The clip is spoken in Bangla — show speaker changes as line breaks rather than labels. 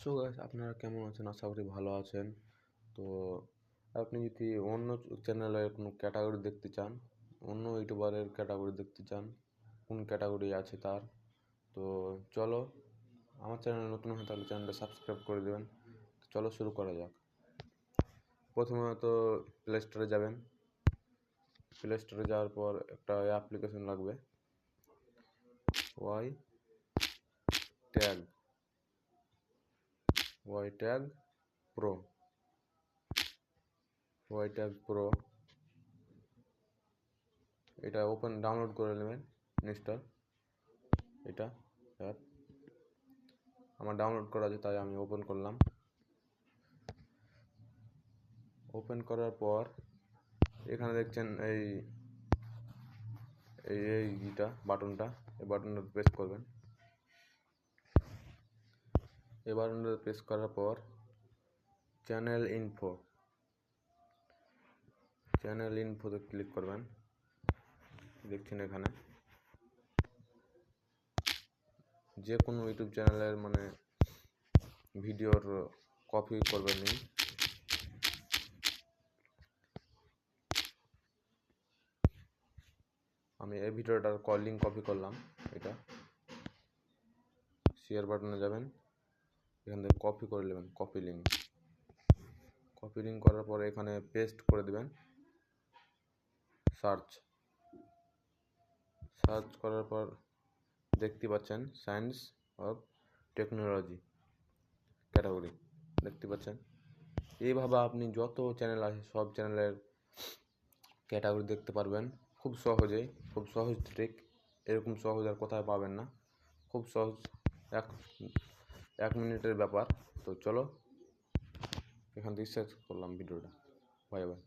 সো গাইস, আপনারা কেমন আছেন? আশা করি ভালো আছেন। তো আপনি যদি অন্য চ্যানেলের কোনো ক্যাটাগরি দেখতে চান, অন্য ইউটিউবারের ক্যাটাগরি দেখতে চান, কোন ক্যাটাগরি আছে তার, তো চলো, আমার চ্যানেল নতুন হয় তাহলে চ্যানেলটা সাবস্ক্রাইব করে দেবেন। তো চলো শুরু করা যাক। প্রথমত প্লে স্টোরে যাবেন। প্লে স্টোরে যাওয়ার পর একটা অ্যাপ্লিকেশন লাগবে, ওয়াই ট্যাগ প্রো। এটা ডাউনলোড করে নেবেন, ইনস্টল। এটা অ্যাপ আমার ডাউনলোড করা আছে, তাই আমি ওপেন করলাম। ওপেন করার পর এখানে দেখছেন এই এই এইটা বাটনটা, এই বাটনটা প্রেস করবেন। এই বাটনটা প্রেস করার পর চ্যানেল ইনফোতে ক্লিক করবেন। দেখছেন এখানে যে কোনো ইউটিউব চ্যানেলের ভিডিওর কপি করবেন নি। আমি এই ভিডিওটার লিঙ্ক কপি করলাম। এটা শেয়ার বাটনে যাবেন, এখান থেকে কপি করে নেবেন, কপি লিঙ্ক করার পরে এখানে পেস্ট করে দেবেন। সার্চ করার পর দেখতে পাচ্ছেন সায়েন্স অফ টেকনোলজি ক্যাটাগরি দেখতে পাচ্ছেন। এইভাবে আপনি যত চ্যানেল আছে সব চ্যানেলের ক্যাটাগরি দেখতে পারবেন খুব সহজেই। খুব সহজ ট্রিক, এরকম সহজ আর কোথায় পাবেন না। খুব সহজ, এক মিনিটের ব্যাপার। তো চলো, এখান থেকে শেষ করলাম ভিডিওটা। Bye bye.